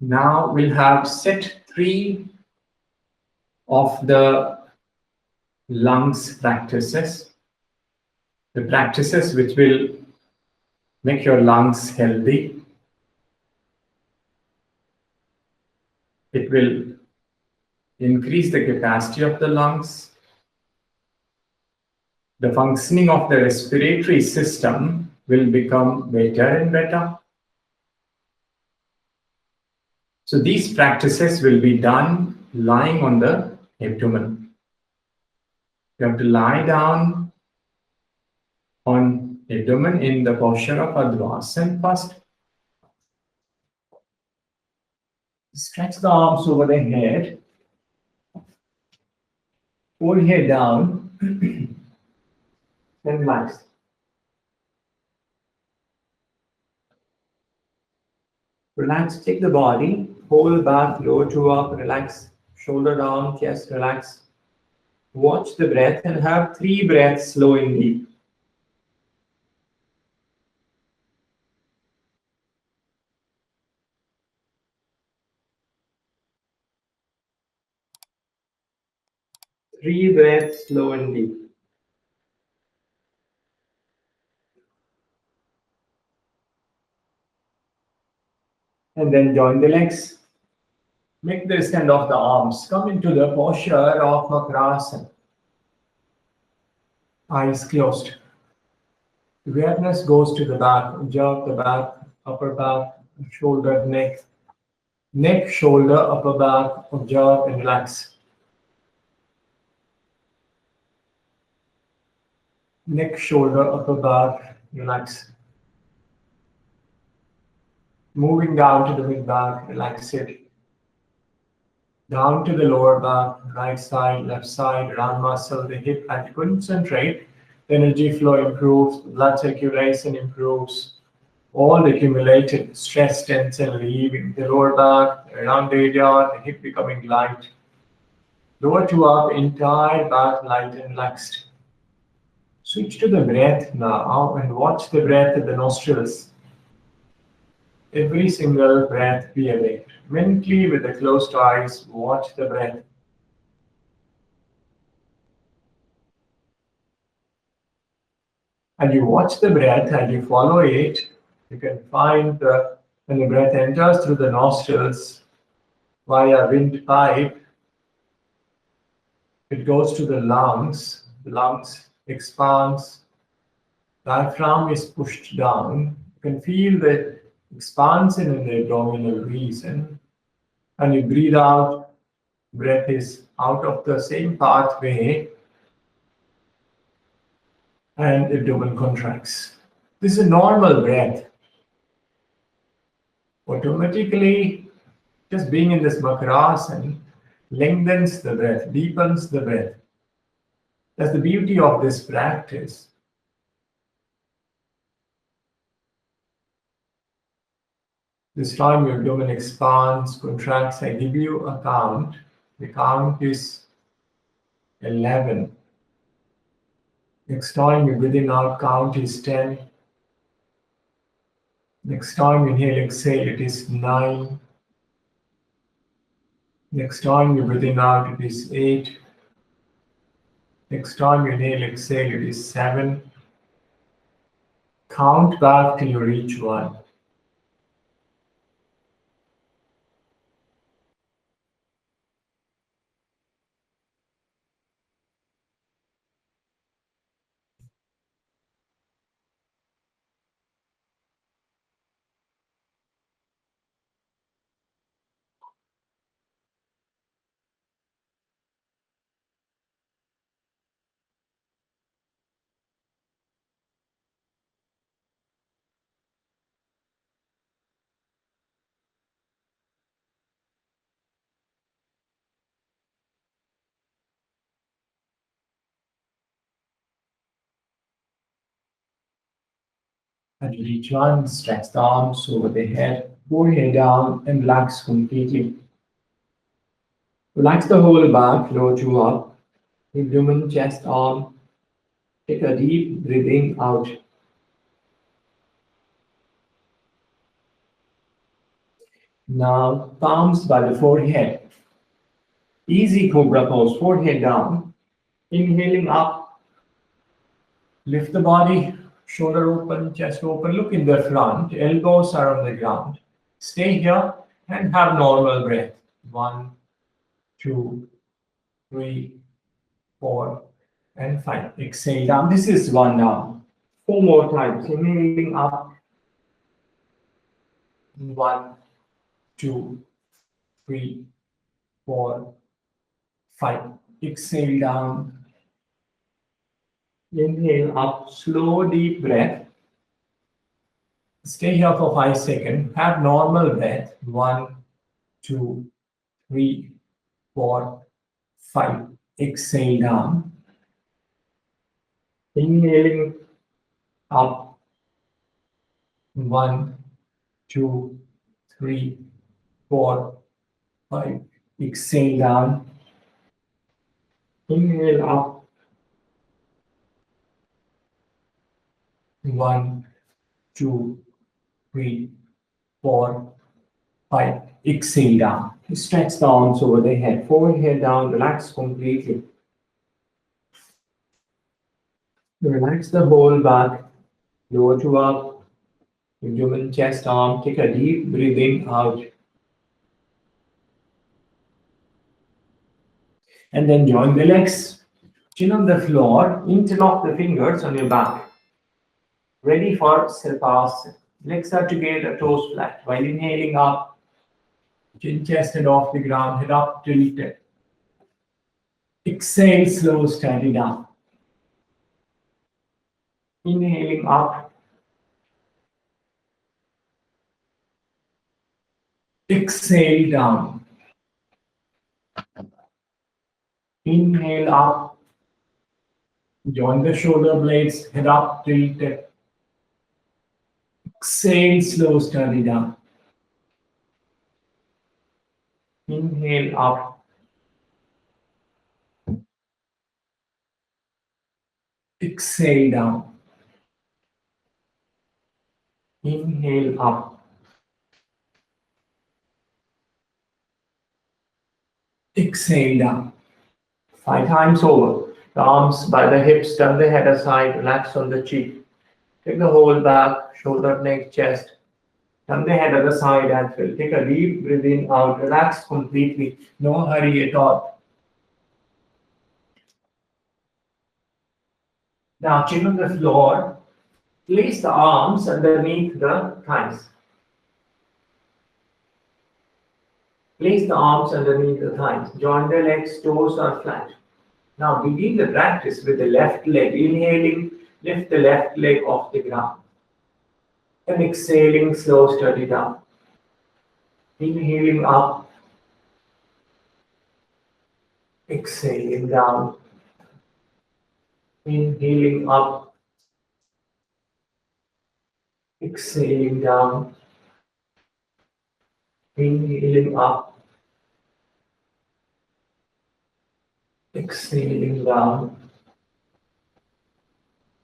Now we'll have set 3 of the lungs practices. The practices which will make your lungs healthy. It will increase the capacity of the lungs. The functioning of the respiratory system will become better and better. So these practices will be done lying on the abdomen. You have to lie down on abdomen in the posture of Advasan first. Stretch the arms over the head. Pull head down. And relax. Relax, take the body, whole back, lower to up, relax, shoulder down, chest, relax. Watch the breath and have 3 breaths slow and deep. Three breaths slow and deep. And then join the legs. Make the extend of the arms. Come into the posture of Makrasana. Eyes closed. Awareness goes to the back. Jerk the back, upper back, shoulder, neck. Neck, shoulder, upper back, observe and relax. Neck, shoulder, upper back, relax. Moving down to the mid back, relax it. Down to the lower back, right side, left side, round muscle, the hip, and concentrate. The energy flow improves, blood circulation improves. All the accumulated stress, tension leaving the lower back, around the area, the hip becoming light. Lower to up, entire back light and relaxed. Switch to the breath now and watch the breath at the nostrils. Every single breath be awake. Mentally, with the closed eyes, watch the breath. And you watch the breath and you follow it. You can find when the breath enters through the nostrils via windpipe, it goes to the lungs. The lungs expands. Diaphragm is pushed down. You can feel the expansion in the abdominal region. And you breathe out. Breath is out of the same pathway. And abdomen contracts. This is a normal breath. Automatically, just being in this Makrasana lengthens the breath, deepens the breath. That's the beauty of this practice. This time your abdomen expands, contracts. I give you a count. The count is 11. Next time you breathe in out, count is 10. Next time inhale, exhale, it is 9. Next time you breathe in out, it is 8. Next time you inhale, exhale, it is 7. Count back till you reach 1. And you reach 1, stretch the arms over the head, pull head down and relax completely. Relax the whole back, lower to up, abdomen, chest, arm. Take a deep breathing out. Now, palms by the forehead. Easy cobra pose, forehead down. Inhaling up, lift the body, shoulder open, chest open, look in the front, elbows are on the ground. Stay here and have normal breath. 1, 2, 3, 4, and 5. Exhale down. This is 1 down. 4 more times. Inhaling up. 1, 2, 3, 4, 5. Exhale down. Inhale up. Slow, deep breath. Stay here for 5 seconds. Have normal breath. 1, 2, 3, 4, 5. Exhale down. Inhaling up. 1, 2, 3, 4, 5. Exhale down. Inhale up. 1, 2, 3, 4, 5. Exhale down. Stretch the arms over the head. Forehead down. Relax completely. Relax the whole back. Lower to up. Abdomen, chest, arm. Take a deep breathing out. And then join the legs. Chin on the floor. Interlock the fingers on your back. Ready for Self-Asana. Legs are together, toes flat. While inhaling up, chin chested off the ground, head up, tilted. Exhale, slow, steady down. Inhaling up. Exhale down. Inhale up. Join the shoulder blades, head up, tilted. Exhale, slow, steady down. Inhale up. Exhale down. Inhale up. Exhale down. 5 times over. The arms by the hips, turn the head aside, relax on the cheek. Take the whole back, shoulder, neck, chest. Turn the head at the side as well. Take a deep breathing out. Relax completely. No hurry at all. Now chin on the floor. Place the arms underneath the thighs. Place the arms underneath the thighs. Join the legs, toes are flat. Now begin the practice with the left leg. Inhaling, lift the left leg off the ground. And exhaling, slow, steady down. Inhaling up. Exhaling down. Inhaling up. Exhaling down. Inhaling up. Exhaling down.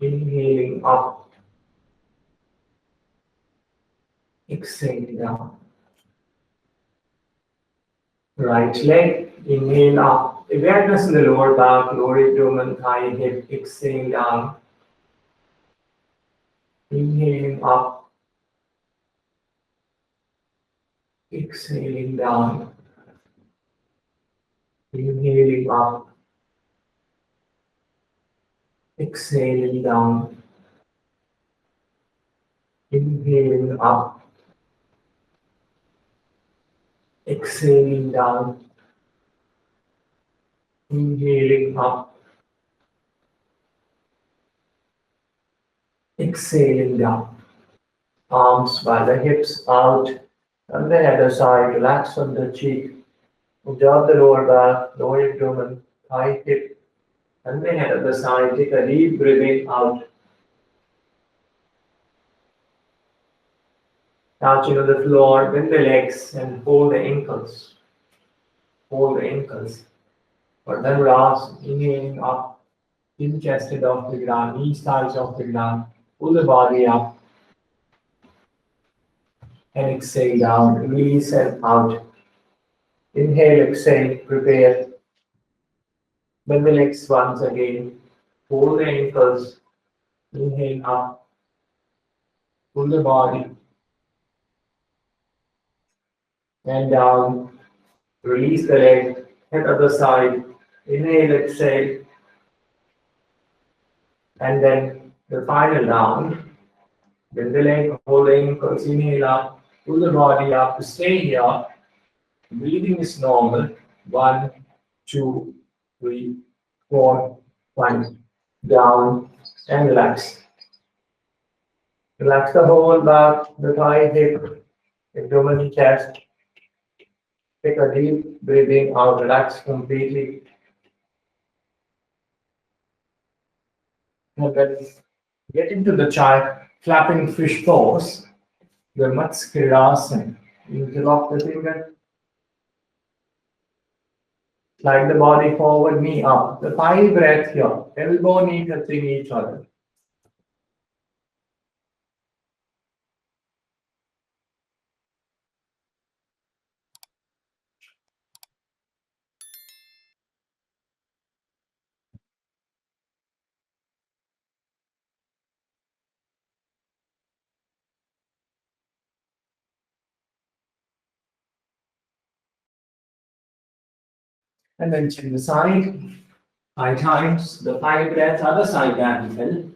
Inhaling up. Exhaling down. Right leg, inhale up. Awareness in the lower back, lower abdomen, thigh, hip. Exhale down. Inhaling up. Exhaling down. Inhaling up. Exhaling down. Inhaling up. Exhaling down. Inhaling up. Exhaling down. Arms by the hips out. And the head aside. Relax on the cheek. Observe the lower back, lower abdomen, thigh, hip. And the head at the side. Take a deep breathing out. Touching on the floor, bend the legs and hold the ankles. Hold the ankles. For then rise, inhaling up, chin chested off the ground, knees thighs off the ground. Pull the body up. and exhale down. Release and out. Inhale, exhale, prepare. Bend the legs once again. Pull the ankles. Inhale up. Pull the body. And down. Release the leg. Head other side. Inhale, exhale. And then the final down. Bend the leg, hold the ankles. Inhale up. Pull the body up. Stay here. Breathing is normal. 1, 2, 3, 4, 5. Down and relax. Relax the whole back, the thigh, hip, abdomen, chest. Take a deep breathing out. Relax completely. And then get into the child flapping fish pose. The Matskirasana. Interlock the finger. Slide the body forward, knee up. The 5 breath here. Elbow, knee touching each other. And then chin the side. 5 times. The 5 breaths, other side as well.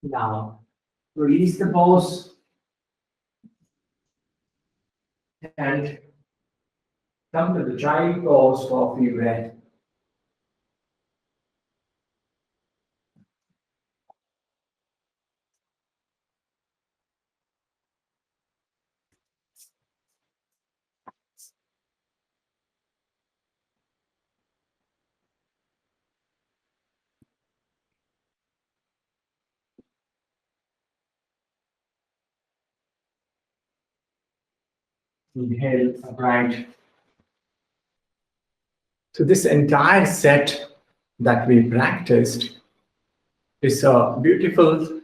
Now, release the pose and come to the child pose for a few breaths. Inhale, upright. So this entire set that we practiced is a beautiful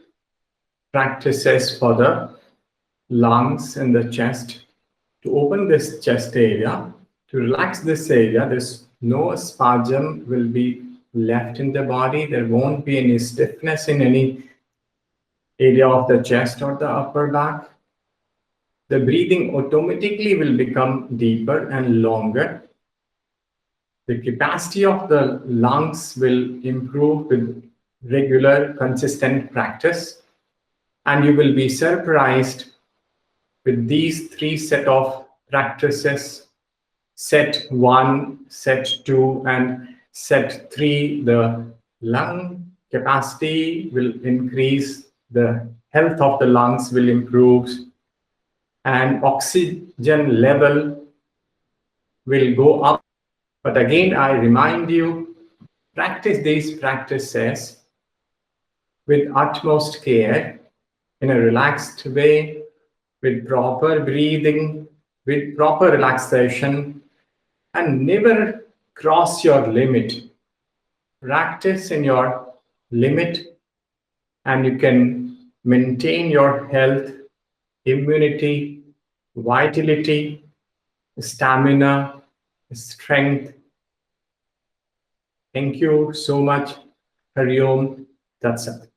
practices for the lungs and the chest. To open this chest area, to relax this area, there's no spasm will be left in the body. There won't be any stiffness in any area of the chest or the upper back. The breathing automatically will become deeper and longer. The capacity of the lungs will improve with regular, consistent practice. And you will be surprised with these 3 set of practices. Set 1, set 2, and set 3, the lung capacity will increase, the health of the lungs will improve, and oxygen level will go up. But again, I remind you, practice these practices with utmost care, in a relaxed way, with proper breathing, with proper relaxation, and never cross your limit. Practice in your limit, and you can maintain your health, immunity, vitality, stamina, strength. Thank you so much. Hari Om. That's it.